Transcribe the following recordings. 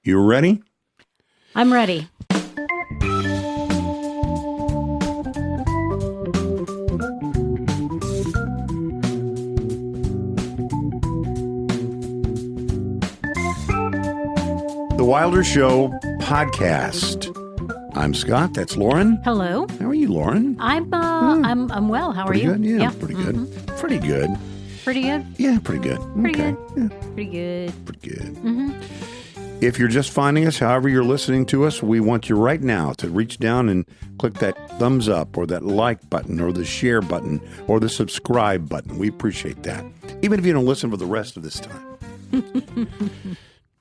You ready? I'm ready. The Wilder Show podcast. I'm Scott. That's Lauren. Hello. How are you, Lauren? I'm well. How are Pretty you? good? Yeah, pretty good. Mm-hmm. Pretty good. Pretty good? Yeah, pretty good. Pretty Okay. good. Yeah, Pretty good. pretty good. Mm-hmm. If you're just finding us, however you're listening to us, we want you right now to reach down and click that thumbs up or that like button or the share button or the subscribe button. We appreciate that. Even if you don't listen for the rest of this time.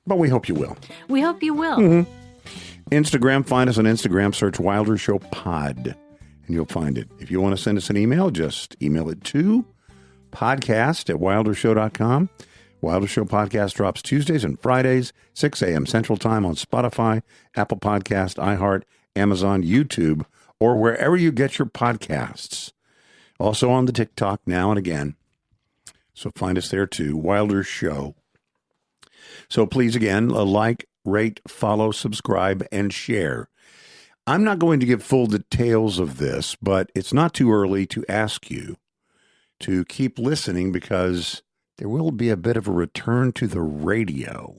But we hope you will. We hope you will. Mm-hmm. Instagram, find us on Instagram, search Wilder Show Pod, and you'll find it. If you want to send us an email, just email it to podcast@wildershow.com. Wilder Show Podcast drops Tuesdays and Fridays, 6 a.m. Central Time on Spotify, Apple Podcast, iHeart, Amazon, YouTube, or wherever you get your podcasts. Also on the TikTok now and again. So find us there too, Wilder Show. So please, again, like, rate, follow, subscribe, and share. I'm not going to give full details of this, but it's not too early to ask you to keep listening because there will be a bit of a return to the radio.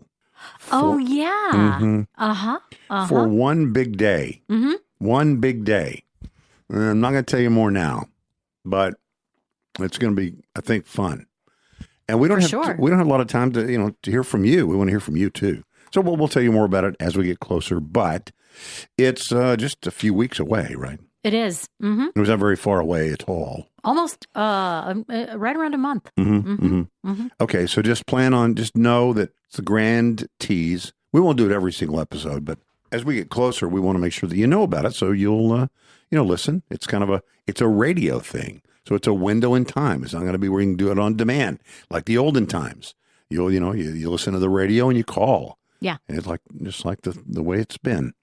Oh, yeah. Mm-hmm. Uh-huh. Uh-huh. For one big day. Mm-hmm. One big day. I'm not going to tell you more now, but it's going to be, I think, fun. And we don't have a lot of time to hear from you. We want to hear from you too. So we'll tell you more about it as we get closer. But it's just a few weeks away, right? It is. Mm-hmm. It was not very far away at all. Almost right around a month. Mm-hmm, Mm-hmm. mm-hmm. Mm-hmm. Okay, so just know that it's a grand tease. We won't do it every single episode, but as we get closer, we want to make sure that you know about it. So you'll listen. It's kind of it's a radio thing. So it's a window in time. It's not going to be where you can do it on demand like the olden times. You listen to the radio and you call. Yeah. And it's just like the way it's been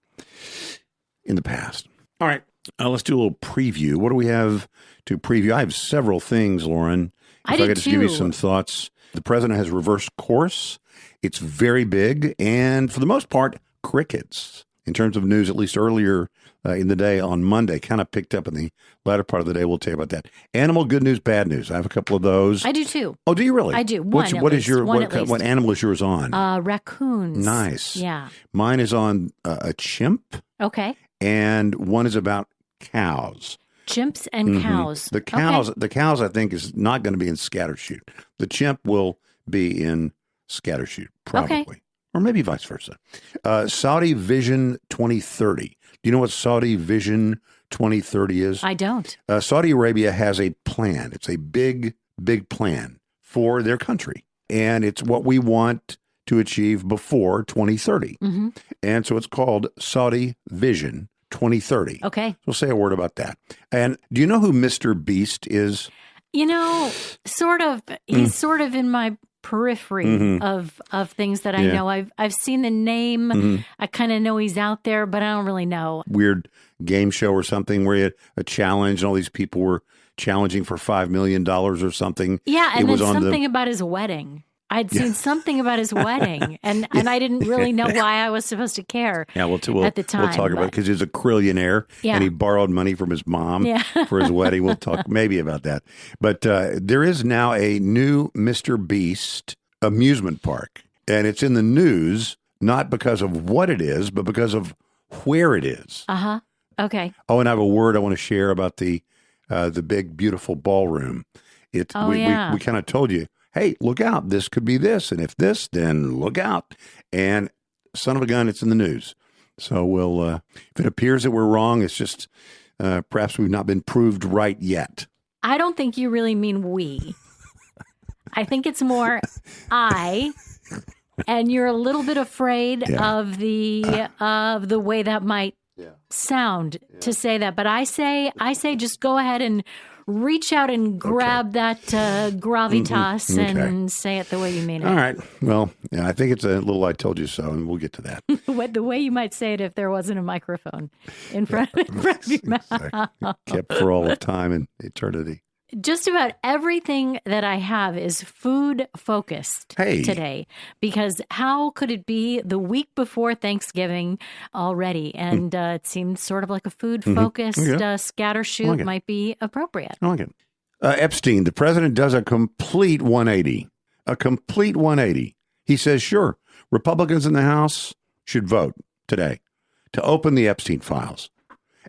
in the past. All right. Let's do a little preview. What do we have to preview? I have several things, Lauren. I could just give you too. some thoughts. The president has reversed course. It's very big. And for the most part, crickets. In terms of news, at least earlier in the day on Monday, kind of picked up in the latter part of the day. We'll tell you about that. Animal, good news, bad news. I have a couple of those. I do too. Oh, do you really? I do. What animal is yours on? Raccoons. Nice. Yeah. Mine is on a chimp. Okay. And one is about cows. Chimps and cows. The cows, I think, is not going to be in Scattershoot. The chimp will be in Scattershoot, probably. Okay. Or maybe vice versa. Saudi Vision 2030. Do you know what Saudi Vision 2030 is? I don't. Saudi Arabia has a plan. It's a big, big plan for their country. And it's what we want to achieve before 2030. Mm-hmm. And so it's called Saudi Vision 2030. Okay. So say a word about that. And do you know who Mr. Beast is? Sort of. He's sort of in my periphery of things that I know. I've seen the name. Mm-hmm. I kind of know he's out there, but I don't really know. Weird game show or something where he had a challenge and all these people were challenging for $5 million or something. Yeah, and then something about his wedding. I'd seen something about his wedding, and I didn't really know why I was supposed to care at the time. We'll talk about it because he's a trillionaire, and he borrowed money from his mom for his wedding. We'll talk maybe about that. But there is now a new Mr. Beast amusement park, and it's in the news not because of what it is, but because of where it is. Uh-huh. Okay. Oh, and I have a word I want to share about the big, beautiful ballroom. We kind of told you, hey, look out, this could be this. And if this, then look out. And son of a gun, it's in the news. So if it appears that we're wrong, it's just perhaps we've not been proved right yet. I don't think you really mean we. I think it's more I, and you're a little bit afraid of the way that might sound to say that. But I say just go ahead and reach out and grab that gravitas and say it the way you mean it. All right. Well, I think it's a little I told you so, and we'll get to that. The way you might say it if there wasn't a microphone in front of your mouth. Kept for all of time and eternity. Just about everything that I have is food focused today, because how could it be the week before Thanksgiving already? And it seems sort of like a food focused scattershoot might be appropriate. I like it. Epstein, the president does a complete 180. A complete 180. He says, sure, Republicans in the House should vote today to open the Epstein files.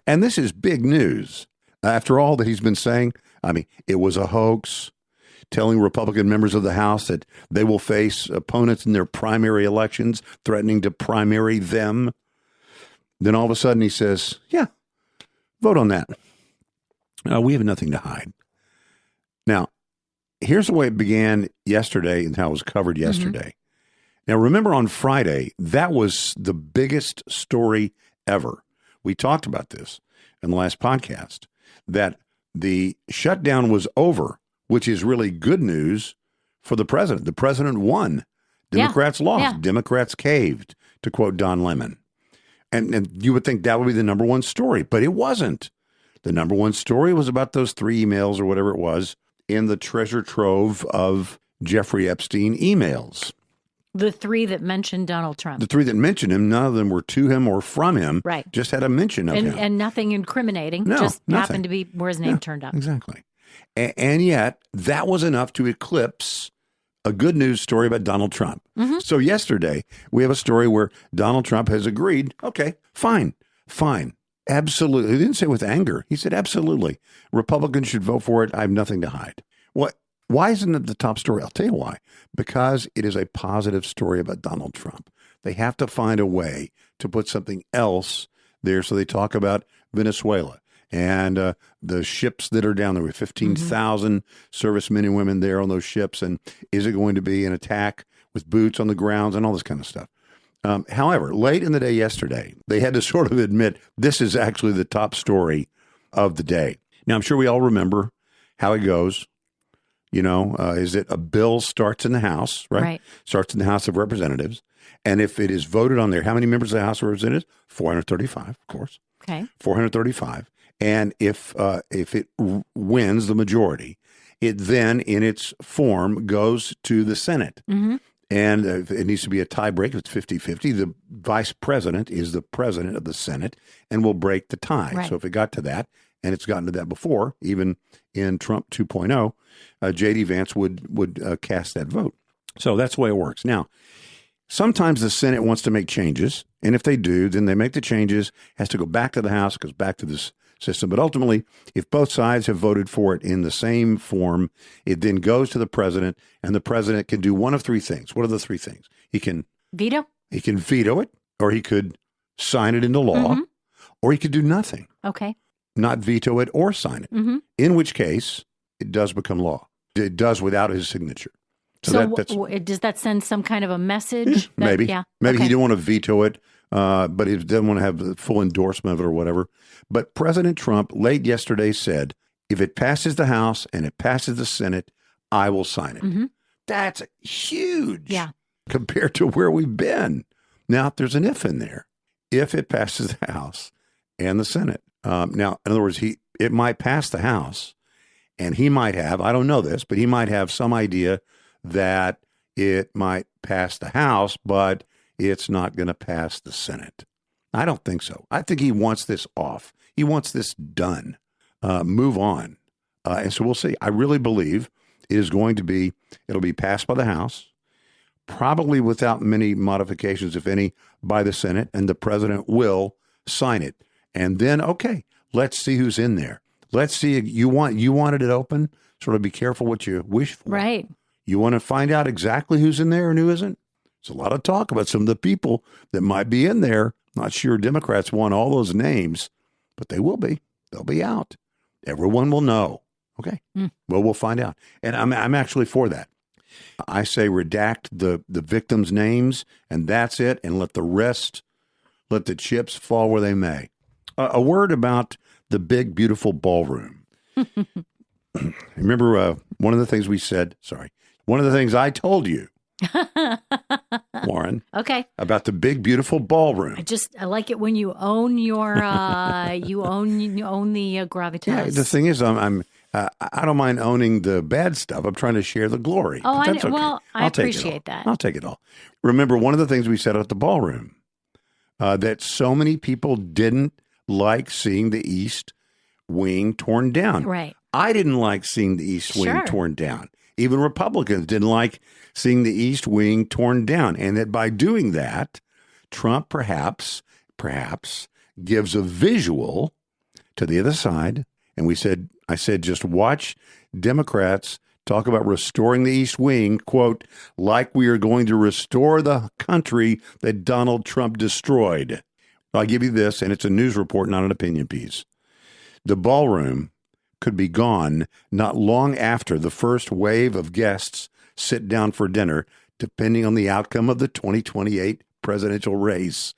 And this is big news. After all that he's been saying, I mean, it was a hoax, telling Republican members of the House that they will face opponents in their primary elections, threatening to primary them. Then all of a sudden he says, yeah, vote on that. We have nothing to hide. Now, here's the way it began yesterday and how it was covered yesterday. Now, remember on Friday, that was the biggest story ever. We talked about this in the last podcast, that the shutdown was over, which is really good news for the president. The president won. Democrats lost. Yeah. Democrats caved, to quote Don Lemon. And you would think that would be the number one story, but it wasn't. The number one story was about those 3 emails or whatever it was in the treasure trove of Jeffrey Epstein emails. The 3 that mentioned Donald Trump. The 3 that mentioned him, none of them were to him or from him. Right. Just had a mention of him. And nothing incriminating. No, just nothing. Happened to be where his name turned up. Exactly. And yet, that was enough to eclipse a good news story about Donald Trump. So yesterday, we have a story where Donald Trump has agreed, okay, fine, absolutely. He didn't say with anger. He said, absolutely. Republicans should vote for it. I have nothing to hide. Why isn't it the top story? I'll tell you why. Because it is a positive story about Donald Trump. They have to find a way to put something else there. So they talk about Venezuela and the ships that are down there with 15,000 servicemen and women there on those ships. And is it going to be an attack with boots on the grounds and all this kind of stuff? However, late in the day yesterday, they had to sort of admit this is actually the top story of the day. Now, I'm sure we all remember how it goes. You know, is it a bill starts in the House, right? Starts in the House of Representatives. And if it is voted on there, how many members of the House of Representatives? 435, of course. Okay. 435. And if it wins the majority, it then, in its form, goes to the Senate. And it needs to be a tie break. If it's 50-50, the vice president is the president of the Senate and will break the tie. Right. So if it got to that, and it's gotten to that before, even in Trump 2.0, J.D. Vance would cast that vote. So that's the way it works. Now, sometimes the Senate wants to make changes, and if they do, then they make the changes, has to go back to the House, goes back to this system. But ultimately, if both sides have voted for it in the same form, it then goes to the president, and the president can do one of 3 things. What are the 3 things? He can veto it, or he could sign it into law, or he could do nothing. Okay. Not veto it or sign it, in which case it does become law. It does without his signature. So does that send some kind of a message? Maybe. Yeah. Maybe okay. he didn't want to veto it, but he didn't want to have the full endorsement of it or whatever. But President Trump late yesterday said, if it passes the House and it passes the Senate, I will sign it. That's huge compared to where we've been. Now, there's an if in there. If it passes the House and the Senate. Now, in other words, it might pass the House, and he might have, I don't know this, but he might have some idea that it might pass the House, but it's not going to pass the Senate. I don't think so. I think he wants this off. He wants this done. Move on. And so we'll see. I really believe it'll be passed by the House, probably without many modifications, if any, by the Senate, and the president will sign it. And then, okay, let's see who's in there. Let's see. You wanted it open. Sort of be careful what you wish for. Right. You want to find out exactly who's in there and who isn't. There's a lot of talk about some of the people that might be in there. Not sure Democrats want all those names, but they will be. They'll be out. Everyone will know. Okay. Well, we'll find out. And I'm actually for that. I say redact the victims' names, and that's it, and let the chips fall where they may. A word about the big, beautiful ballroom. Remember one of the things I told you, Lauren. Okay. About the big, beautiful ballroom. I like it when you own your, you own the gravitas. Yeah, the thing is, I'm I don't mind owning the bad stuff. I'm trying to share the glory. Oh, But that's okay. well, I I'll take appreciate that. I'll take it all. Remember, one of the things we said at the ballroom that so many people didn't like seeing the East Wing torn down. Right. I didn't like seeing the East Wing torn down. Even Republicans didn't like seeing the East Wing torn down. And that by doing that, Trump perhaps gives a visual to the other side. And I said, just watch Democrats talk about restoring the East Wing, quote, like we are going to restore the country that Donald Trump destroyed. I'll give you this, and it's a news report, not an opinion piece. The ballroom could be gone not long after the first wave of guests sit down for dinner, depending on the outcome of the 2028 presidential race.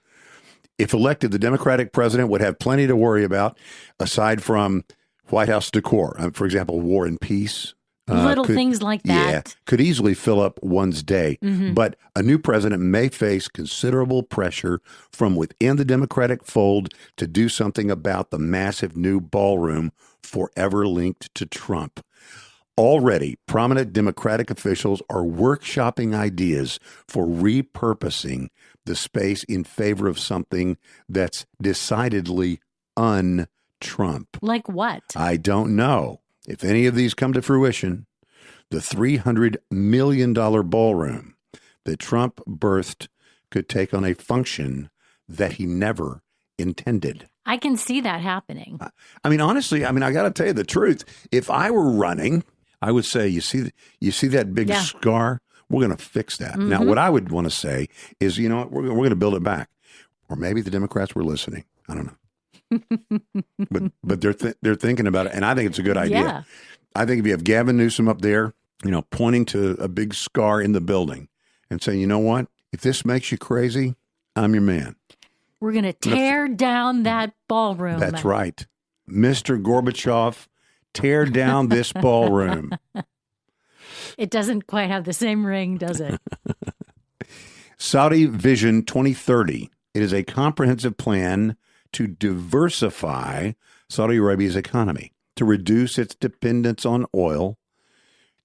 If elected, the Democratic president would have plenty to worry about, aside from White House decor. For example, War and Peace. Little things like that. Yeah, could easily fill up one's day. Mm-hmm. But a new president may face considerable pressure from within the Democratic fold to do something about the massive new ballroom forever linked to Trump. Already, prominent Democratic officials are workshopping ideas for repurposing the space in favor of something that's decidedly un-Trump. Like what? I don't know. If any of these come to fruition, the $300 million ballroom that Trump birthed could take on a function that he never intended. I can see that happening. I mean, honestly, I got to tell you the truth. If I were running, I would say, you see that big scar? We're going to fix that. Mm-hmm. Now, what I would want to say is, you know what, we're going to build it back. Or maybe the Democrats were listening. I don't know. but they're thinking about it, and I think it's a good idea. Yeah. I think if you have Gavin Newsom up there, pointing to a big scar in the building and saying, you know what, if this makes you crazy, I'm your man. We're going to tear down that ballroom. That's right. Mr. Gorbachev, tear down this ballroom. It doesn't quite have the same ring, does it? Saudi Vision 2030. It is a comprehensive plan to diversify Saudi Arabia's economy, to reduce its dependence on oil,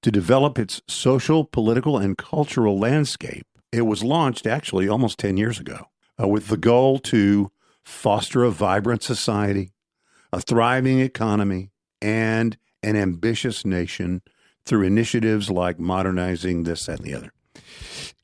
to develop its social, political, and cultural landscape. It was launched actually almost 10 years ago with the goal to foster a vibrant society, a thriving economy, and an ambitious nation through initiatives like modernizing this, that, and the other,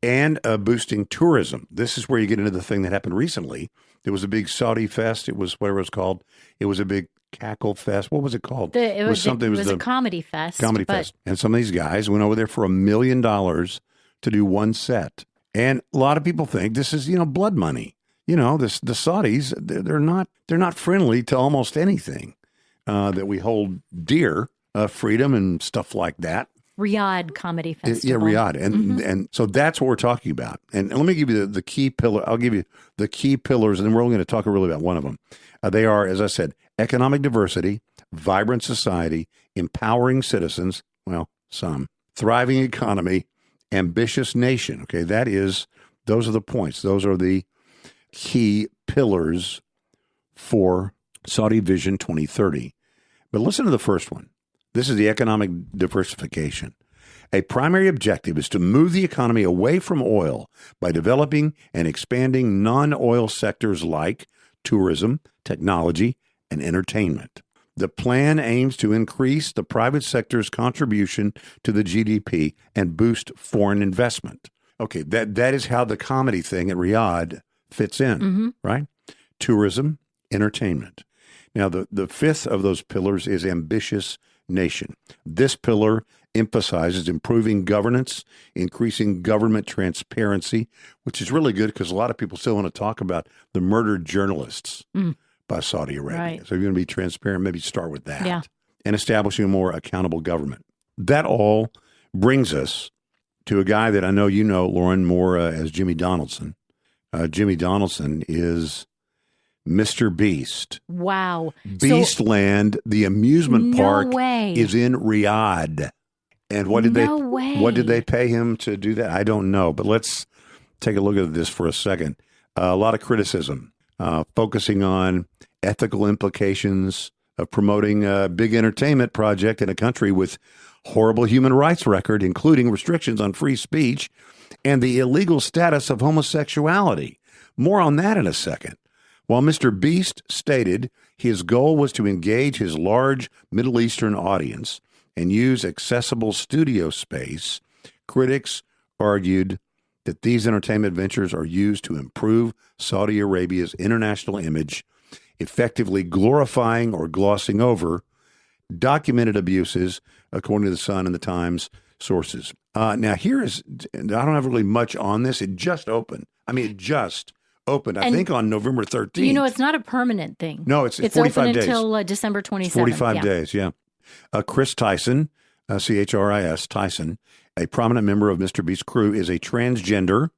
and boosting tourism. This is where you get into the thing that happened recently. There was a big Saudi fest. It was whatever it was called. It was a big cackle fest. What was it called? It was a comedy fest. Comedy fest. And some of these guys went over there for $1 million to do one set. And a lot of people think this is, blood money. The Saudis, they're not friendly to almost anything that we hold dear, freedom and stuff like that. Riyadh Comedy Festival. Yeah, Riyadh. And so that's what we're talking about. And let me give you the key pillar. I'll give you the key pillars, and then we're only going to talk really about one of them. They are, as I said, economic diversity, vibrant society, empowering citizens, well, some, thriving economy, ambitious nation. Okay, those are the points. Those are the key pillars for Saudi Vision 2030. But listen to the first one. This is the economic diversification. A primary objective is to move the economy away from oil by developing and expanding non-oil sectors like tourism, technology, and entertainment. The plan aims to increase the private sector's contribution to the GDP and boost foreign investment. Okay, that is how the comedy thing at Riyadh fits in, right? Tourism, entertainment. Now, the fifth of those pillars is ambitious nation. This pillar emphasizes improving governance, increasing government transparency, which is really good because a lot of people still want to talk about the murdered journalists by Saudi Arabia. Right. So if you're going to be transparent, maybe start with that. Yeah. And establishing a more accountable government. That all brings us to a guy that I know you know, Lauren, more as Jimmy Donaldson. Jimmy Donaldson is Mr. Beast. Wow. Beastland, the amusement park, is in Riyadh. And what did they pay him to do that? I don't know. But let's take a look at this for a second. A lot of criticism, focusing on ethical implications of promoting a big entertainment project in a country with horrible human rights record, including restrictions on free speech and the illegal status of homosexuality. More on that in a second. While Mr. Beast stated his goal was to engage his large Middle Eastern audience and use accessible studio space, critics argued that these entertainment ventures are used to improve Saudi Arabia's international image, effectively glorifying or glossing over documented abuses, according to the Sun and the Times sources. Now, I don't have really much on this. It just opened. I think on November 13th. You know, it's not a permanent thing. No, it's 45 open days. until December 27th. 45 days, yeah. Chris Tyson, Chris Tyson, a prominent member of Mr. Beast's crew, is a transgender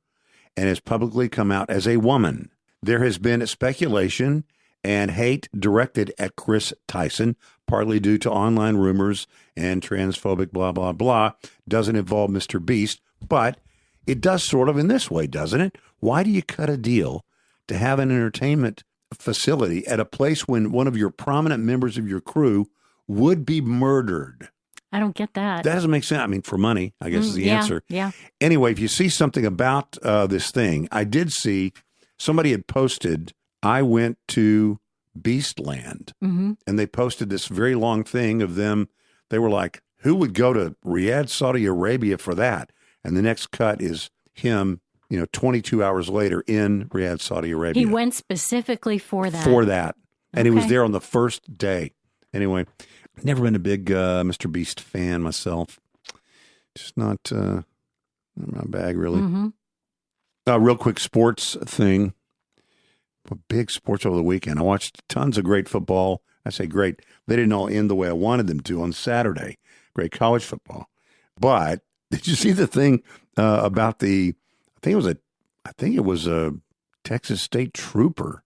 and has publicly come out as a woman. There has been speculation and hate directed at Chris Tyson, partly due to online rumors and transphobic blah, blah, blah. Doesn't involve Mr. Beast, but it does sort of in this way, doesn't it? Why do you cut a deal to have an entertainment facility at a place when one of your prominent members of your crew would be murdered? I don't get that. That doesn't make sense. I mean, for money, I guess is the answer. Yeah. Anyway, if you see something about this thing, I did see somebody had posted, I went to Beastland, and they posted this very long thing of them. They were like, who would go to Riyadh, Saudi Arabia for that? And the next cut is him, 22 hours later in Riyadh, Saudi Arabia. He went specifically for that. And he was there on the first day. Anyway, never been a big Mr. Beast fan myself. Just not my bag, really. Real quick sports thing. Big sports over the weekend. I watched tons of great football. I say great. They didn't all end the way I wanted them to on Saturday. Great college football. But did you see the thing about I think it was a Texas State trooper.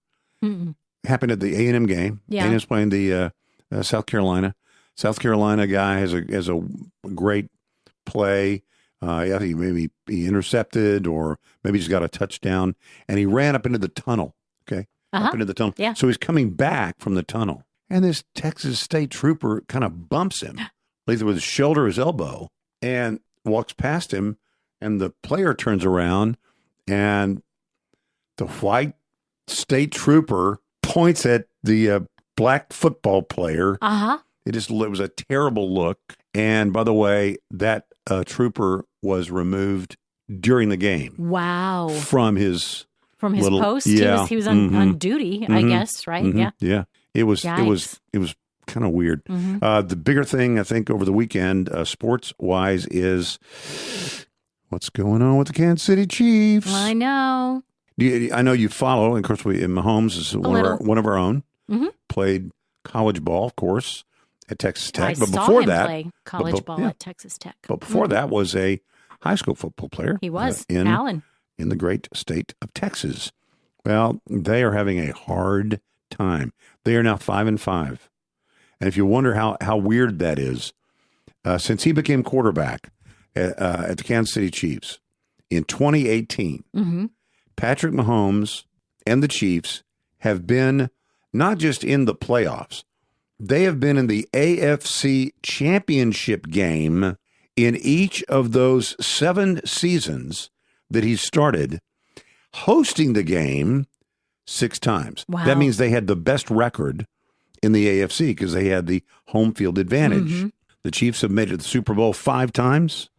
Happened at the A&M game. Yeah. A&M's playing the South Carolina. South Carolina guy has a great play. I think maybe he intercepted or maybe he's got a touchdown. And he ran up into the tunnel. Okay. Up into the tunnel. Yeah. So he's coming back from the tunnel. And this Texas State trooper kind of bumps him, either with his shoulder or his elbow, and walks past him. And the player turns around and the white state trooper points at the black football player. It was a terrible look. And by the way, that trooper was removed during the game. Wow. From his post. Yeah. He was on duty, I guess, right? Yeah. Yeah. It was kind of weird. The bigger thing I think over the weekend, sports wise, is what's going on with the Kansas City Chiefs. I know. I know you follow, and of course, Mahomes is one of our own. Played college ball, of course, at Texas Tech. But before that, play college ball at Texas Tech. But before that, was a high school football player. He was Allen in the great state of Texas. Well, they are having a hard time. They are now 5-5, and if you wonder how weird that is, since he became quarterback at the Kansas City Chiefs in 2018. Patrick Mahomes and the Chiefs have been not just in the playoffs, they have been in the AFC Championship game in each of those 7 seasons that he started, hosting the game 6 times. Wow. That means they had the best record in the AFC because they had the home field advantage. The Chiefs have made it to the Super Bowl 5 times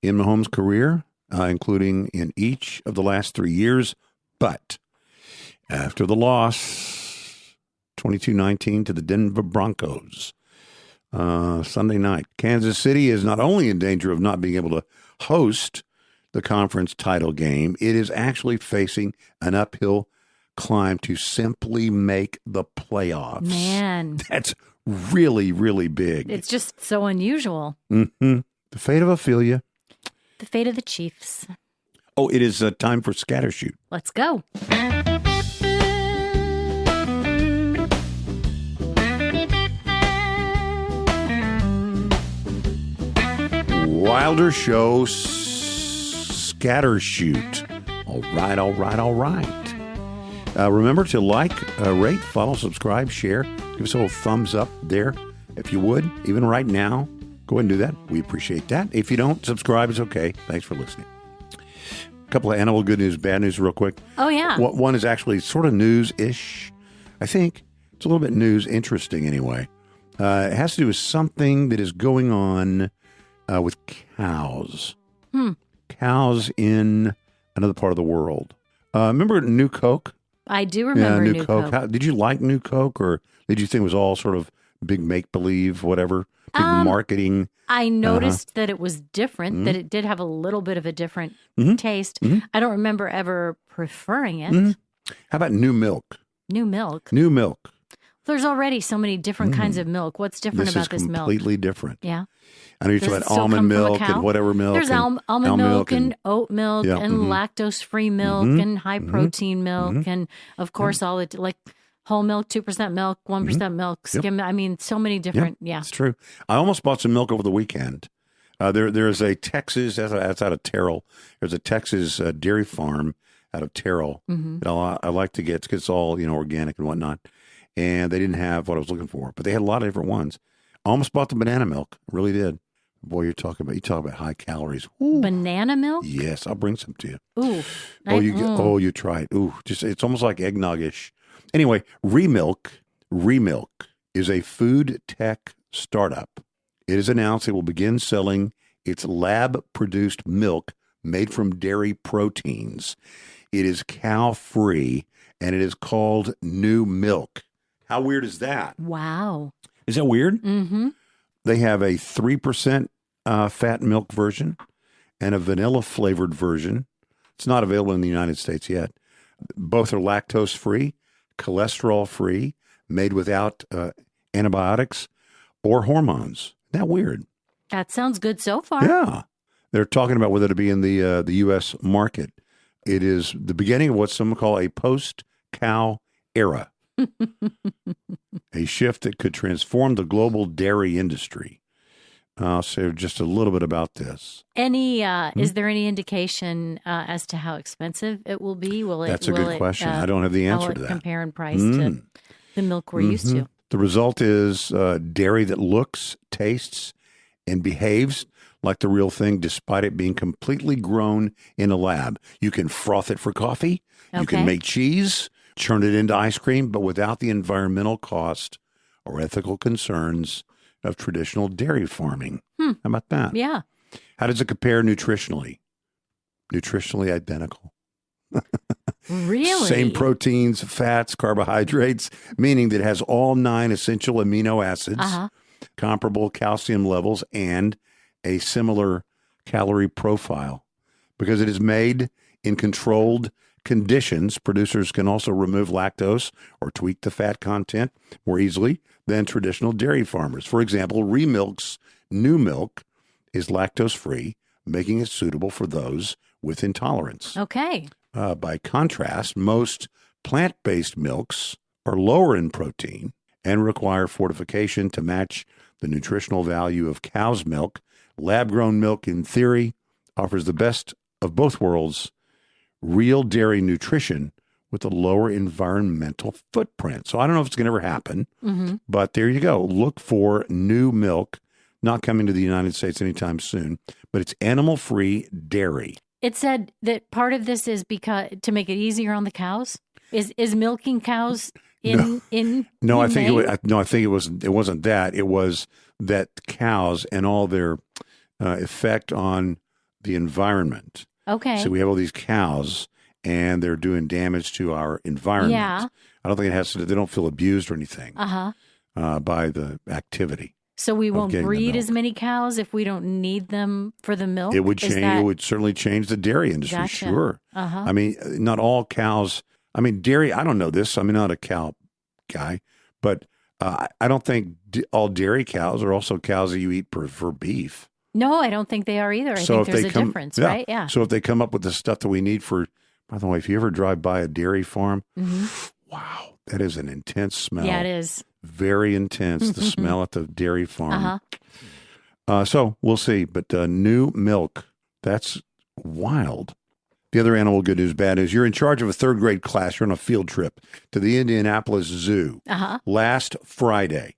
in Mahomes' career, including in each of the last 3 years. But after the loss, 22-19 to the Denver Broncos, Sunday night, Kansas City is not only in danger of not being able to host the conference title game, it is actually facing an uphill climb to simply make the playoffs. Man. That's really, really big. It's just so unusual. The fate of Ophelia. The fate of the Chiefs. Oh, it is time for Scattershoot. Let's go. Wilder Show Scattershoot. All right. Remember to like, rate, follow, subscribe, share. Give us a little thumbs up there if you would. Even right now, go ahead and do that. We appreciate that. If you don't subscribe, it's okay. Thanks for listening. A couple of animal good news, bad news real quick. Oh, yeah. One is actually sort of news-ish. I think it's a little bit news, interesting anyway. It has to do with something that is going on with cows. Cows in another part of the world. Remember New Coke? I do remember New Coke. Did you like New Coke, or did you think it was all sort of big make-believe, whatever, big marketing? I noticed that it was different, that it did have a little bit of a different taste. I don't remember ever preferring it. How about New Milk? New Milk? New Milk. There's already so many different kinds of milk. What's different about this milk? This is completely different. Yeah. I know you talk about almond milk and whatever milk. There's almond milk and oat milk and lactose-free milk and high-protein milk and, of course, all the, like, whole milk, 2% milk, 1% milk, skim. I mean, so many different, It's true. I almost bought some milk over the weekend. There's a Texas, that's out of Terrell. There's a Texas dairy farm out of Terrell that I like to get because it's all, organic and whatnot. And they didn't have what I was looking for, but they had a lot of different ones. I almost bought the banana milk. Really did. Boy, you talk about high calories. Ooh. Banana milk? Yes, I'll bring some to you. Ooh. You try it. Ooh, it's almost like eggnog-ish. Anyway, Remilk is a food tech startup. It is announced it will begin selling its lab-produced milk made from dairy proteins. It is cow-free, and it is called New Milk. How weird is that? Wow. Is that weird? Mm-hmm. They have a 3% fat milk version and a vanilla-flavored version. It's not available in the United States yet. Both are lactose-free, cholesterol-free, made without antibiotics or hormones. Isn't that weird? That sounds good so far. Yeah. They're talking about whether to be in the U.S. market. It is the beginning of what some call a post-cow era. A shift that could transform the global dairy industry. I'll say just a little bit about this. Is there any indication as to how expensive it will be? That's a good question. I don't have the answer to that. Compare in price to the milk we're used to. The result is dairy that looks, tastes, and behaves like the real thing, despite it being completely grown in a lab. You can froth it for coffee. You can make cheese, churn it into ice cream, but without the environmental cost or ethical concerns of traditional dairy farming. How about that? Yeah. How does it compare nutritionally? Nutritionally identical. Really? Same proteins, fats, carbohydrates, meaning that it has all 9 essential amino acids, comparable calcium levels, and a similar calorie profile. Because it is made in controlled conditions, producers can also remove lactose or tweak the fat content more easily than traditional dairy farmers. For example, Remilk's New Milk is lactose-free, making it suitable for those with intolerance. Okay. By contrast, most plant-based milks are lower in protein and require fortification to match the nutritional value of cow's milk. Lab-grown milk, in theory, offers the best of both worlds, real dairy nutrition with a lower environmental footprint. So I don't know if it's going to ever happen, but there you go. Look for New Milk, not coming to the United States anytime soon, but it's animal-free dairy. It said that part of this is because to make it easier on the cows. Is milking cows in I think it wasn't that. It was that cows and all their effect on the environment. Okay. So we have all these cows, and they're doing damage to our environment. Yeah. I don't think it has to. They don't feel abused or anything by the activity. So we won't breed as many cows if we don't need them for the milk? It would change. It would certainly change the dairy industry, Gotcha. Sure. I mean, not all cows. I mean, dairy, I don't know this. I'm not a cow guy, but I don't think all dairy cows are also cows that you eat for beef. No, I don't think they are either. I think there's a difference, right? Yeah. So if they come up with the stuff that we need for, by the way, if you ever drive by a dairy farm, wow, that is an intense smell. Yeah, it is. Very intense, the smell at the dairy farm. So we'll see. But New Milk, that's wild. The other animal good news, bad news. You're in charge of a third grade class. You're on a field trip to the Indianapolis Zoo last Friday.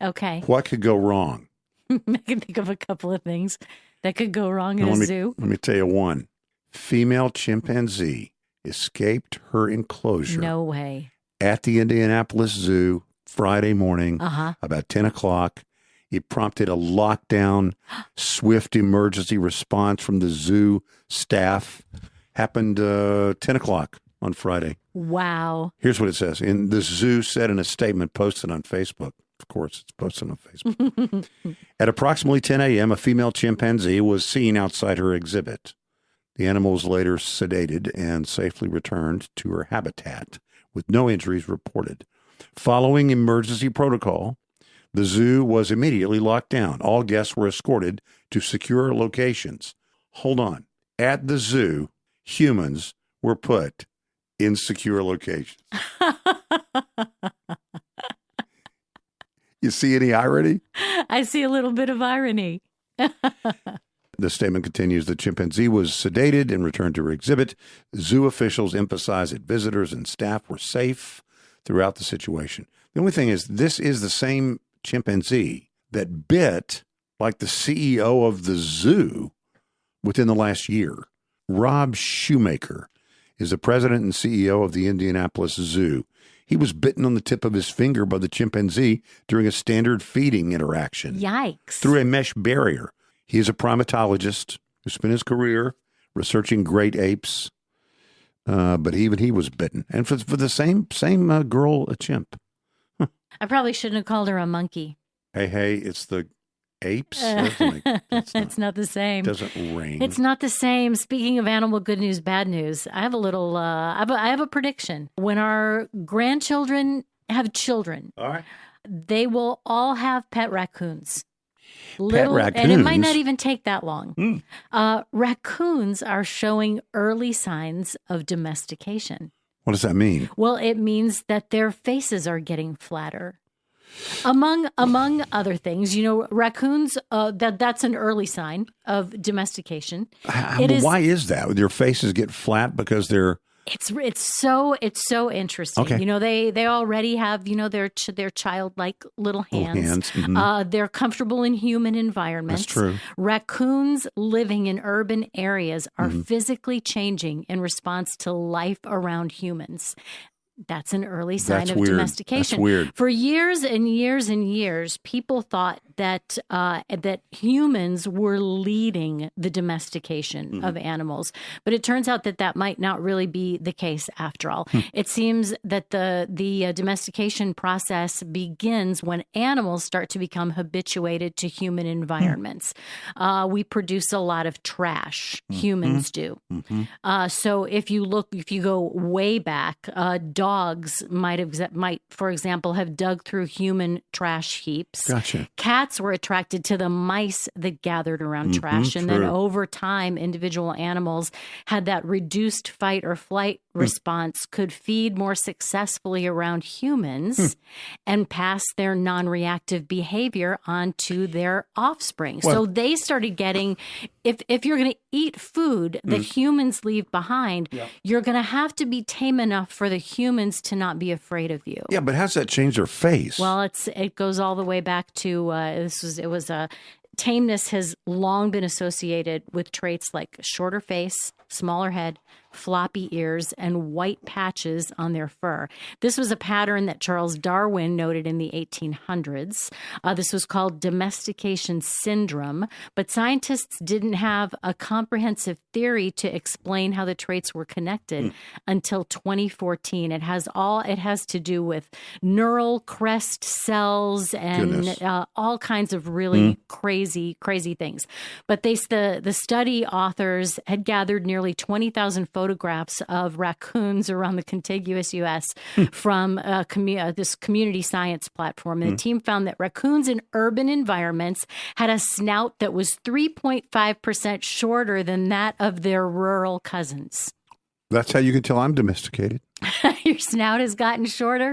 Okay. What could go wrong? I can think of a couple of things that could go wrong in a zoo. Let me tell you one. Female chimpanzee escaped her enclosure. No way. At the Indianapolis Zoo Friday morning, about 10 o'clock. It prompted a lockdown, swift emergency response from the zoo staff. Happened 10 o'clock on Friday. Wow. Here's what it says. The zoo said in a statement posted on Facebook. Of course, it's posted on Facebook. At approximately 10 a.m., a female chimpanzee was seen outside her exhibit. The animal was later sedated and safely returned to her habitat with no injuries reported. Following emergency protocol, the zoo was immediately locked down. All guests were escorted to secure locations. Hold on. At the zoo, humans were put in secure locations. You see any irony? I see a little bit of irony. The statement continues, the chimpanzee was sedated and returned to her exhibit. Zoo officials emphasized that visitors and staff were safe throughout the situation. The only thing is, this is the same chimpanzee that bit like the CEO of the zoo within the last year. Rob Shoemaker is the president and CEO of the Indianapolis Zoo. He was bitten on the tip of his finger by the chimpanzee during a standard feeding interaction. Yikes. Through a mesh barrier. He is a primatologist who spent his career researching great apes, but even he was bitten. And for the same girl, a chimp. I probably shouldn't have called her a monkey. Hey, it's the apes? It's not the same. Doesn't ring. It's not the same. Speaking of animal good news, bad news, I have a little, I have a prediction. When our grandchildren have children, all right, they will all have pet raccoons. Raccoons? And it might not even take that long. Raccoons are showing early signs of domestication. What does that mean? Well, it means that their faces are getting flatter. Among other things, raccoons, that's an early sign of domestication. Why is that? Their faces get flat because they're... It's so interesting. Okay. They already have, their childlike little hands. Mm-hmm. They're comfortable in human environments. That's true. Raccoons living in urban areas are physically changing in response to life around humans. That's an early sign of domestication. That's weird. For years and years and years, people thought that that humans were leading the domestication of animals, but it turns out that might not really be the case after all. It seems that the domestication process begins when animals start to become habituated to human environments. We produce a lot of trash. Humans do. So if you go way back, dogs might, for example, have dug through human trash heaps. Gotcha. Cats were attracted to the mice that gathered around trash. And then over time, individual animals had that reduced fight or flight response, could feed more successfully around humans and pass their non-reactive behavior onto their offspring. Well, so they started getting, if you're going to eat food that humans leave behind, you're going to have to be tame enough for the humans to not be afraid of you. Yeah, but how's that change their face? Well, it goes all the way back to tameness has long been associated with traits like shorter face, smaller head, floppy ears, and white patches on their fur. This was a pattern that Charles Darwin noted in the 1800s. This was called domestication syndrome, but scientists didn't have a comprehensive theory to explain how the traits were connected until 2014. It has to do with neural crest cells and all kinds of really crazy things. But the study authors had gathered nearly 20,000 photographs of raccoons around the contiguous U.S. from this community science platform. And the team found that raccoons in urban environments had a snout that was 3.5% shorter than that of their rural cousins. That's how you can tell I'm domesticated. Your snout has gotten shorter?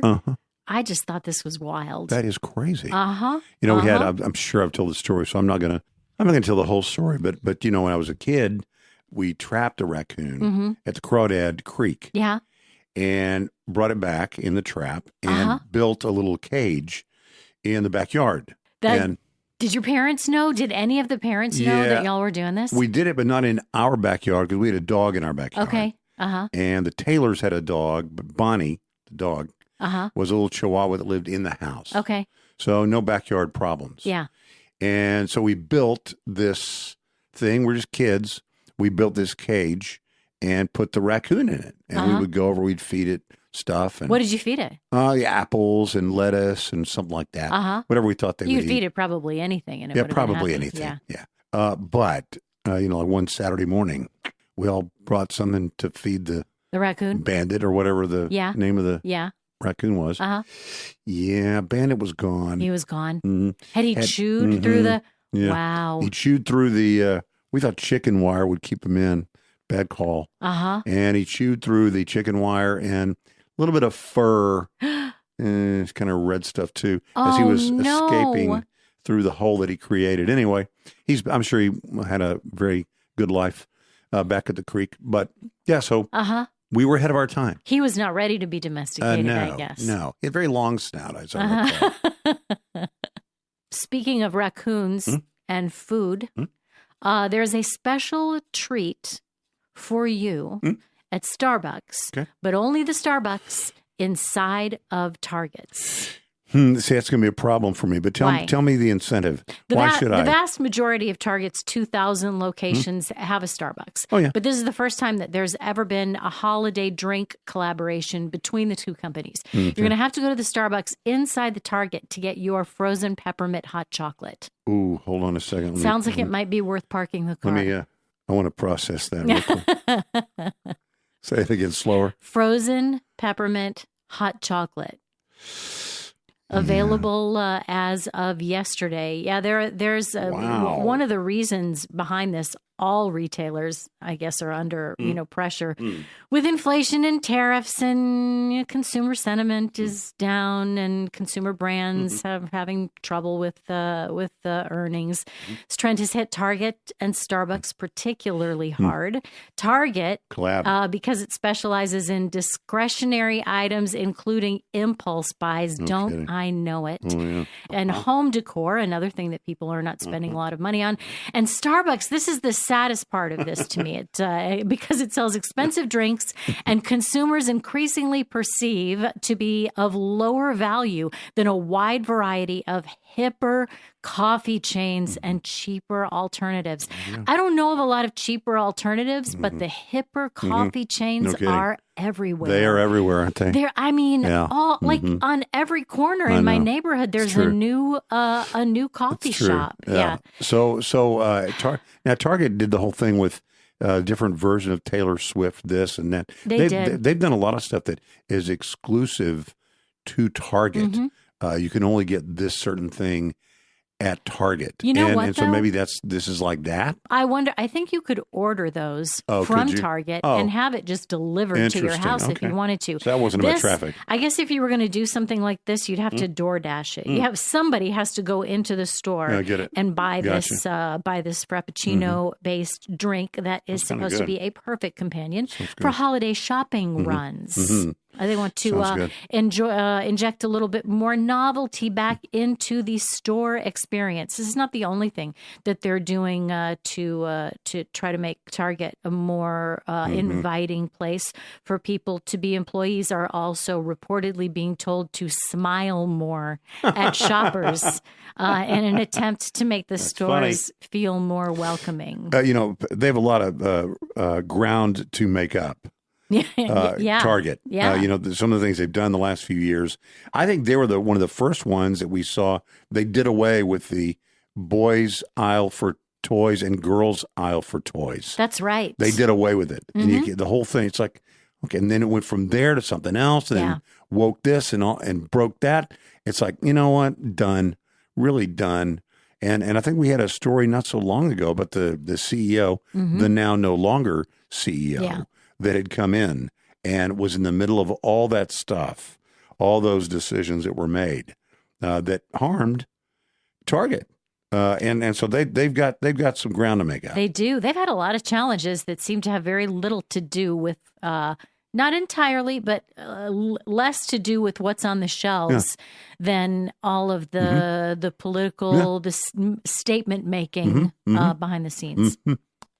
I just thought this was wild. That is crazy. We had, I'm sure I've told the story, so I'm not going to tell the whole story. But when I was a kid, we trapped a raccoon at the Crawdad Creek. Yeah. And brought it back in the trap and built a little cage in the backyard. Did your parents know? Did any of the parents know that y'all were doing this? We did it, but not in our backyard because we had a dog in our backyard. Okay. And the Taylors had a dog, but Bonnie, the dog, was a little Chihuahua that lived in the house. Okay. So no backyard problems. Yeah. And so we built this thing. We're just kids. We built this cage and put the raccoon in it. And we would go over, we'd feed it stuff. And what did you feed it? Apples and lettuce and something like that. Whatever we thought they would eat. You'd feed it probably anything. And it probably anything. Yeah. But, one Saturday morning, we all brought something to feed the raccoon? Bandit or whatever the name of the raccoon was. Yeah, Bandit was gone. He was gone. Mm-hmm. Had he chewed through the... Yeah. Wow. He chewed through the... we thought chicken wire would keep him in. Bad call. And he chewed through the chicken wire and a little bit of fur. It's kind of red stuff too, as he was escaping through the hole that he created. Anyway, I'm sure he had a very good life back at the creek. But yeah, so we were ahead of our time. He was not ready to be domesticated, I guess. No, he had a very long snout, as I recall. Speaking of raccoons and food, there's a special treat for you at Starbucks, but only the Starbucks inside of Targets. See, that's going to be a problem for me, but tell me the incentive. Why should I? The vast majority of Target's 2,000 locations have a Starbucks. Oh, yeah. But this is the first time that there's ever been a holiday drink collaboration between the two companies. You're going to have to go to the Starbucks inside the Target to get your frozen peppermint hot chocolate. Ooh, hold on a second. Sounds like it might be worth parking the car. I want to process that real quick. Say it again slower. Frozen peppermint hot chocolate. Available as of yesterday. Yeah, there's one of the reasons behind this. All retailers, I guess, are under pressure with inflation and tariffs, and consumer sentiment is down, and consumer brands having trouble with earnings. This trend has hit Target and Starbucks particularly hard. Target, because it specializes in discretionary items, including impulse buys. Don't I know it? Oh, yeah. And home decor, another thing that people are not spending a lot of money on. And Starbucks, this is the saddest part of this to me, because it sells expensive drinks and consumers increasingly perceive to be of lower value than a wide variety of hipper coffee chains and cheaper alternatives. Yeah. I don't know of a lot of cheaper alternatives, but the hipper coffee chains are everywhere. They are everywhere, aren't they? They're, all like on every corner in my neighborhood. There's a new coffee shop. Yeah. So now Target did the whole thing with different version of Taylor Swift, this and that. They've done a lot of stuff that is exclusive to Target. You can only get this certain thing at Target. You know what, and so maybe this is like that? I think you could order those from Target and have it just delivered to your house if you wanted to. So that wasn't about traffic. I guess if you were going to do something like this, you'd have to DoorDash it. Somebody has to go into the store and buy this Frappuccino-based drink that is supposed to be a perfect companion for holiday shopping runs. They want to inject a little bit more novelty back into the store experience. This is not the only thing that they're doing to try to make Target a more inviting place for people to be. Employees are also reportedly being told to smile more at shoppers in an attempt to make the stores feel more welcoming. They have a lot of ground to make up. Target. Some of the things they've done the last few years. I think they were one of the first ones that we saw. They did away with the boys' aisle for toys and girls' aisle for toys. That's right. They did away with it. And you get the whole thing. It's like, okay, and then it went from there to something else, and then woke this and broke that. It's like, you know what? Done. Really done. And I think we had a story not so long ago about the CEO, the now no longer CEO. That had come in and was in the middle of all that stuff, all those decisions that were made that harmed Target. And so they've got some ground to make up. They do. They've had a lot of challenges that seem to have very little to do with, not entirely, but less to do with what's on the shelves than all of the political, statement making behind the scenes.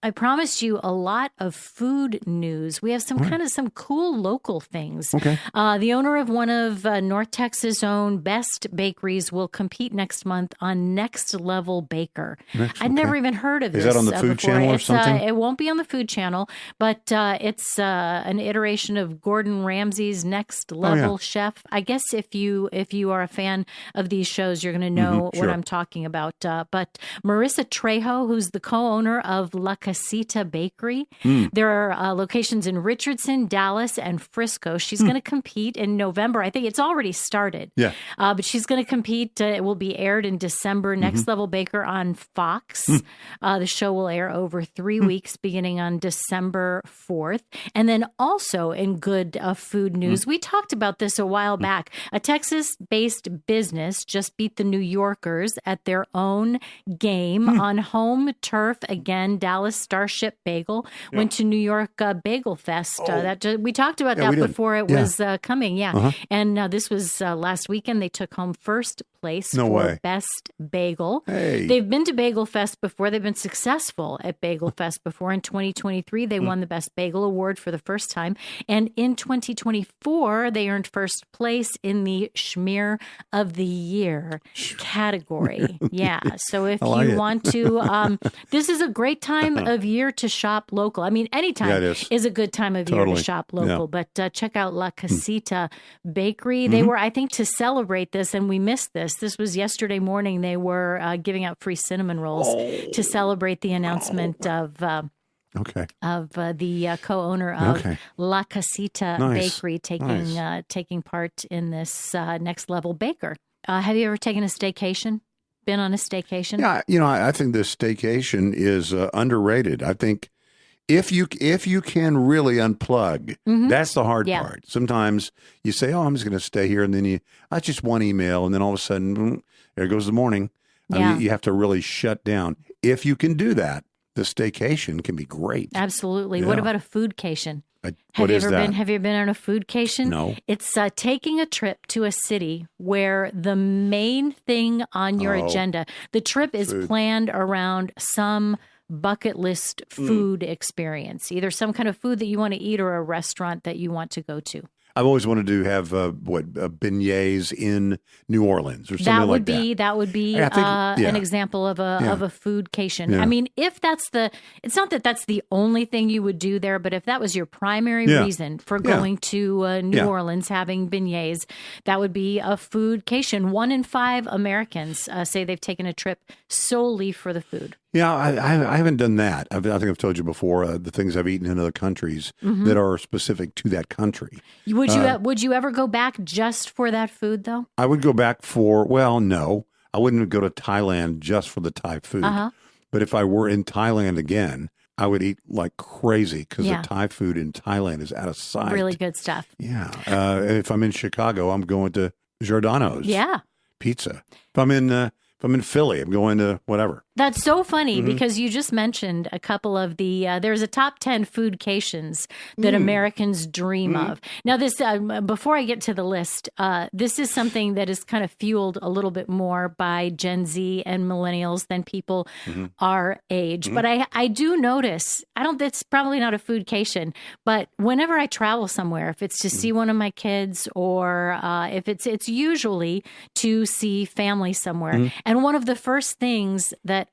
I promised you a lot of food news. We have some cool local things. Okay. The owner of one of North Texas' own best bakeries will compete next month on Next Level Baker. I'd never even heard of this. Is that on the Food before. Channel or something? It won't be on the Food Channel, but it's an iteration of Gordon Ramsay's Next Level Chef. I guess if you are a fan of these shows, you're going to know what I'm talking about. But Marissa Trejo, who's the co-owner of La Casita Bakery. There are locations in Richardson, Dallas, and Frisco. She's going to compete in November. I think it's already started. Yeah. But she's going to compete. It will be aired in December. Next Level Baker on Fox. The show will air over 3 weeks, beginning on December 4th. And then also in good food news, we talked about this a while back. A Texas-based business just beat the New Yorkers at their own game on home turf again. Dallas Starship Bagel went to New York Bagel Fest. We talked about that before it was coming. And this was last weekend. They took home first place for Best Bagel. They've been to Bagel Fest before. They've been successful at Bagel Fest before. In 2023, they won the Best Bagel Award for the first time. And in 2024, they earned first place in the Schmear of the Year category. So if you want to, this is a great time of year to shop local. I mean, anytime is a good time of year to shop local. But check out La Casita Bakery. They were, I think, to celebrate this, and we missed this. This was yesterday morning. They were giving out free cinnamon rolls to celebrate the announcement of the co-owner of La Casita Bakery taking part in this Next Level Baker. Have you ever taken a staycation? Been on a staycation? Yeah, I think this staycation is underrated. I think if you can really unplug, that's the hard part. Sometimes you say, "Oh, I'm just going to stay here," and then that's just one email, and then all of a sudden, there goes the morning. You have to really shut down. If you can do that, the staycation can be great. Absolutely. Yeah. What about a foodcation? Have you ever been on a foodcation? No. It's taking a trip to a city where the main thing on your agenda, the trip is planned around some bucket list food experience, either some kind of food that you want to eat or a restaurant that you want to go to. I've always wanted to have beignets in New Orleans or something like that. That would be an example of a foodcation. Yeah. I mean, if it's not that that's the only thing you would do there, but if that was your primary reason for going to New Orleans, having beignets, that would be a foodcation. 1 in 5 Americans say they've taken a trip solely for the food. Yeah, I haven't done that. I think I've told you before the things I've eaten in other countries that are specific to that country. Would you ever go back just for that food, though? I would go back no. I wouldn't go to Thailand just for the Thai food. But if I were in Thailand again, I would eat like crazy because the Thai food in Thailand is out of sight. Really good stuff. Yeah. If I'm in Chicago, I'm going to Giordano's. Yeah. Pizza. If I'm in Philly, I'm going to whatever. That's so funny because you just mentioned a couple of there's a top 10 foodcations that Americans dream of. Now this, before I get to the list, this is something that is kind of fueled a little bit more by Gen Z and millennials than people our age. But I do notice, it's probably not a foodcation, but whenever I travel somewhere, if it's to see one of my kids or if it's usually to see family somewhere. And one of the first things that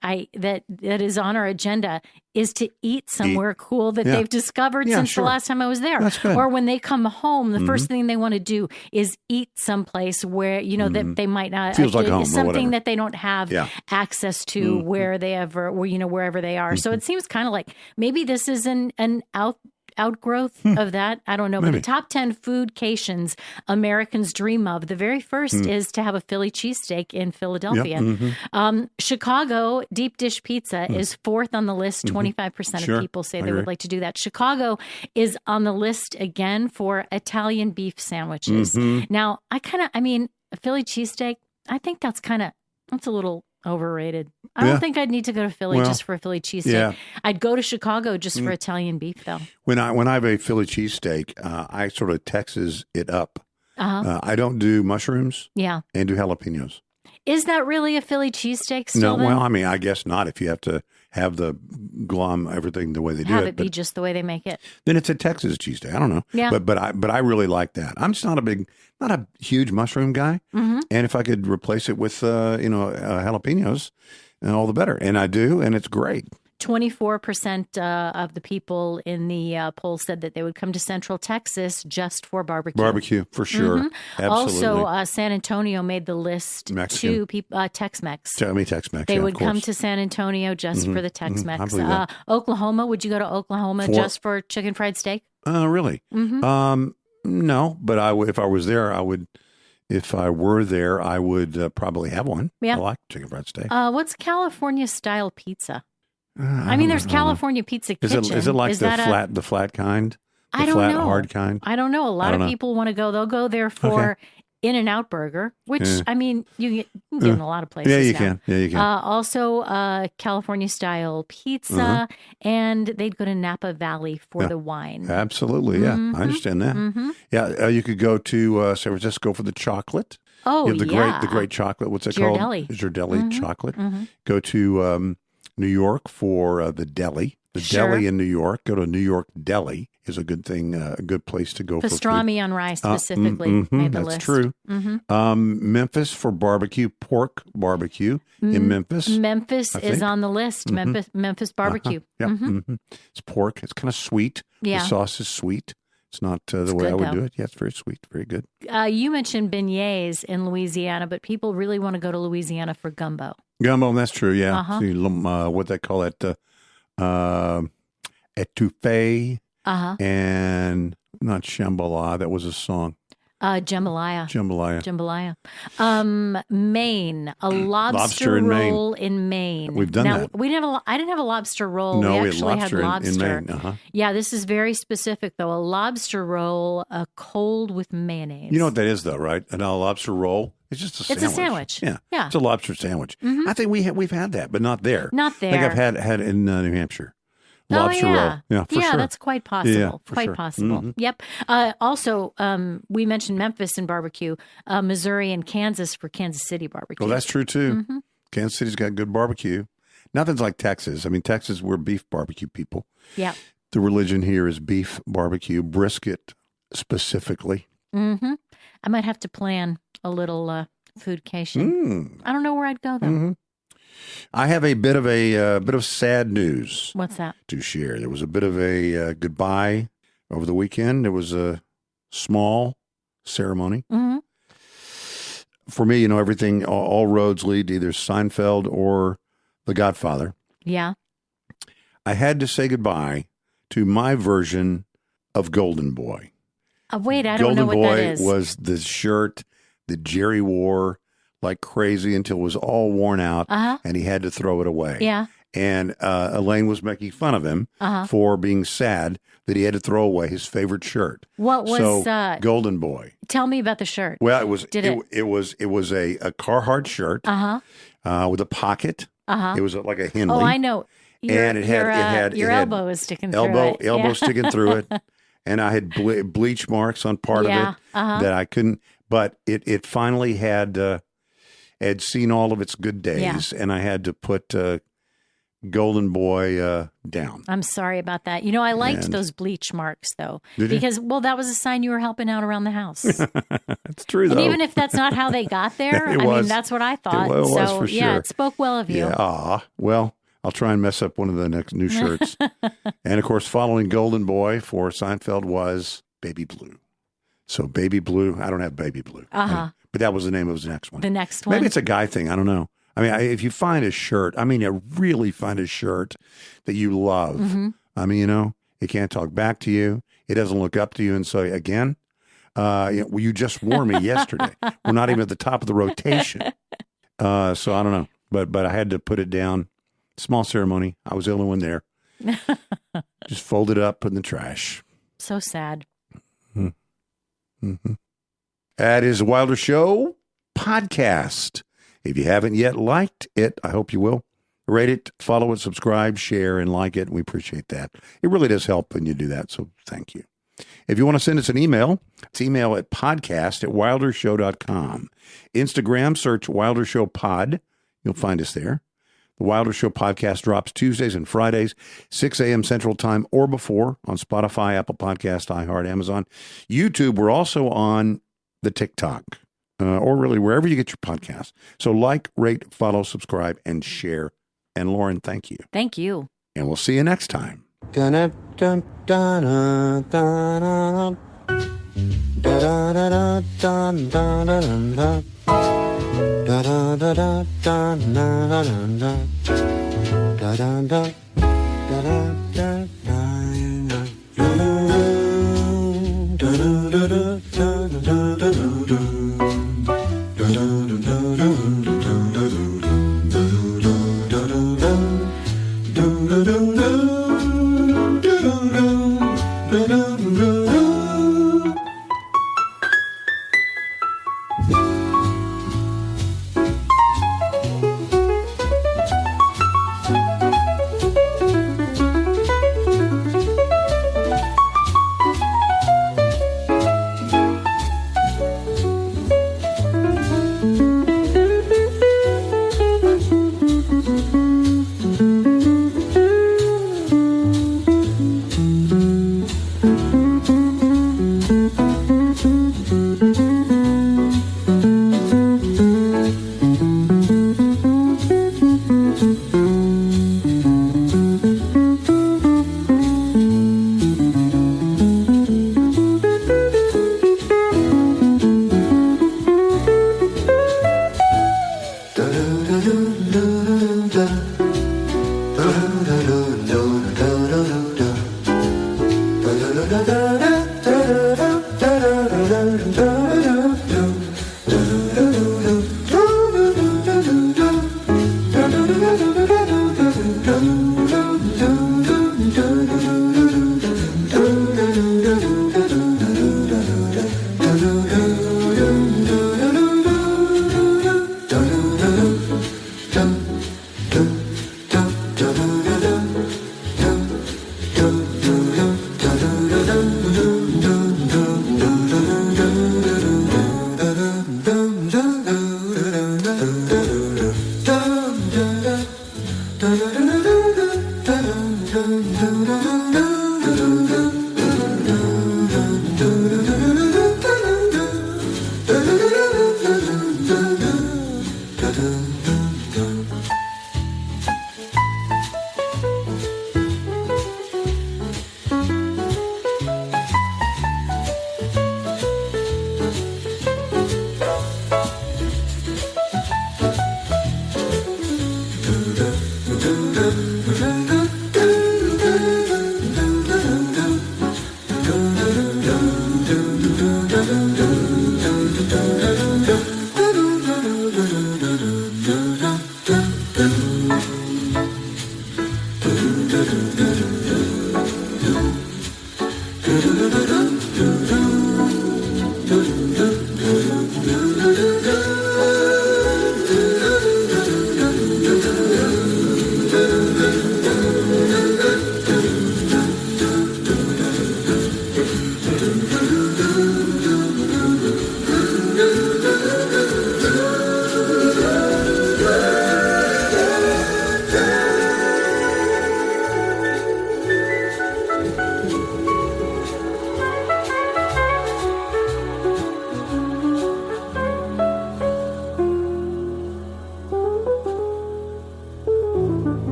is on our agenda is to eat somewhere cool that they've discovered since the last time I was there. Or when they come home, the first thing they want to do is eat someplace where, that they might not, feels like home something that they don't have access to wherever they are. So it seems kind of like maybe this is an outgrowth of that. I don't know. Maybe. But the top 10 foodcations Americans dream of. The very first is to have a Philly cheesesteak in Philadelphia. Chicago deep dish pizza is 4th on the list. 25% of people say they would like to do that. Chicago is on the list again for Italian beef sandwiches. Now, a Philly cheesesteak, I think that's a little Overrated. I don't think I'd need to go to Philly just for a Philly cheesesteak. Yeah. I'd go to Chicago just for Italian beef, though. When I have a Philly cheesesteak, I sort of Texas it up. Uh-huh. I don't do mushrooms. Yeah. And do jalapenos. Is that really a Philly cheesesteak still? No, well, I mean, I guess not. If you have to have the glom everything the way they do have it, it be just the way they make it. Then it's a Texas cheesesteak. I don't know. Yeah. But I really like that. I'm just not a huge mushroom guy. Mm-hmm. And if I could replace it with jalapenos, all the better. And I do, and it's great. 24% of the people in the poll said that they would come to Central Texas just for barbecue. Barbecue, for sure. Mm-hmm. Absolutely. Also, San Antonio made the list. Mexican. To Tex-Mex. Tex-Mex. They yeah, would come to San Antonio just for the Tex-Mex. I believe that. Oklahoma, would you go to Oklahoma just for chicken fried steak? Really? Mm-hmm. No, but if I was there, I would. If I were there, I would probably have one. Yeah. I like chicken fried steak. What's California style pizza? I mean, there's California Pizza Kitchen. Is it like the flat kind? I don't know. Hard kind? I don't know. A lot of people want to go. They'll go there for In-N-Out Burger, which, I mean, you can get in a lot of places. Yeah, you now. can. Yeah, you can. Also, California style pizza, and they'd go to Napa Valley for the wine. Absolutely. Yeah, I understand that. Mm-hmm. Yeah, you could go to San Francisco for the chocolate. Oh, you have the great chocolate. What's it called? Ghirardelli chocolate. Mm-hmm. Go to New York for the deli. The deli in New York. Go to New York Deli is a good thing, a good place to go. Pastrami on rice specifically made the list. That's true. Mm-hmm. Memphis for barbecue, pork barbecue in Memphis. Memphis is on the list. Memphis barbecue. Yeah, it's pork. It's kind of sweet. Yeah. The sauce is sweet. It's not the way I would do it. Yeah, it's very sweet. Very good. You mentioned beignets in Louisiana, but people really want to go to Louisiana for gumbo. Gumbo, that's true. Yeah. See, what they call it, etouffee, and not Shambhala. That was a song. Jambalaya. Maine, a lobster roll in Maine. We've done that. I didn't have a lobster roll. No, we actually had lobster. In Maine. Yeah, this is very specific though. A lobster roll, cold with mayonnaise. You know what that is though, right? A lobster roll. It's just a sandwich. It's a sandwich. Yeah. It's a lobster sandwich. Mm-hmm. I think we've had that, but not there. Not there. I think I've had in New Hampshire. Lobster roll. Yeah, for sure. That's quite possible. Yeah, quite possible. Mm-hmm. Yep. Also, we mentioned Memphis and barbecue, Missouri and Kansas for Kansas City barbecue. Oh, that's true too. Mm-hmm. Kansas City's got good barbecue. Nothing's like Texas. I mean, Texas, we're beef barbecue people. Yeah. The religion here is beef barbecue, brisket specifically. Mm-hmm. I might have to plan a little foodcation. I don't know where I'd go though. Mm-hmm. I have a bit of sad news. What's that? To share. There was a bit of a goodbye over the weekend. There was a small ceremony. Mm-hmm. For me, everything, all roads lead to either Seinfeld or The Godfather. Yeah. I had to say goodbye to my version of Golden Boy. Wait, I don't know what that is. Golden Boy was the shirt that Jerry wore like crazy until it was all worn out, and he had to throw it away. Yeah. And Elaine was making fun of him for being sad that he had to throw away his favorite shirt. What was Golden Boy? Tell me about the shirt. Well, it was a Carhartt shirt with a pocket. It was like a Henley. Oh, I know. And it had your elbow is sticking through it. Elbow sticking through it. And I had bleach marks on part of it that I couldn't. But it finally had seen all of its good days, and I had to put Golden Boy down. I'm sorry about that. I liked those bleach marks, though, because, that was a sign you were helping out around the house. It's true, though. And even if that's not how they got there, I mean, that's what I thought. It was for sure. It spoke well of you. Yeah. Well, I'll try and mess up one of the next new shirts. And, of course, following Golden Boy for Seinfeld was Baby Blue. So Baby Blue, I don't have Baby Blue. But that was the name of his next one. The next one? Maybe it's a guy thing. I don't know. I mean, if you find a shirt, really find a shirt that you love. Mm-hmm. It can't talk back to you. It doesn't look up to you and say, again, you just wore me yesterday. We're not even at the top of the rotation. So I don't know. But I had to put it down. Small ceremony. I was the only one there. Just fold it up, put in the trash. So sad. Mm-hmm. That is the Wilder Show podcast. If you haven't yet liked it, I hope you will. Rate it, follow it, subscribe, share, and like it. We appreciate that. It really does help when you do that, so thank you. If you want to send us an email, it's email at podcast@wildershow.com. Instagram, search Wilder Show Pod. You'll find us there. The Wilder Show podcast drops Tuesdays and Fridays, 6 a.m. Central Time or before on Spotify, Apple Podcast, iHeart, Amazon. YouTube, we're also on the TikTok, or really wherever you get your podcasts. So like, rate, follow, subscribe, and share. And Lauren, thank you. Thank you. And we'll see you next time.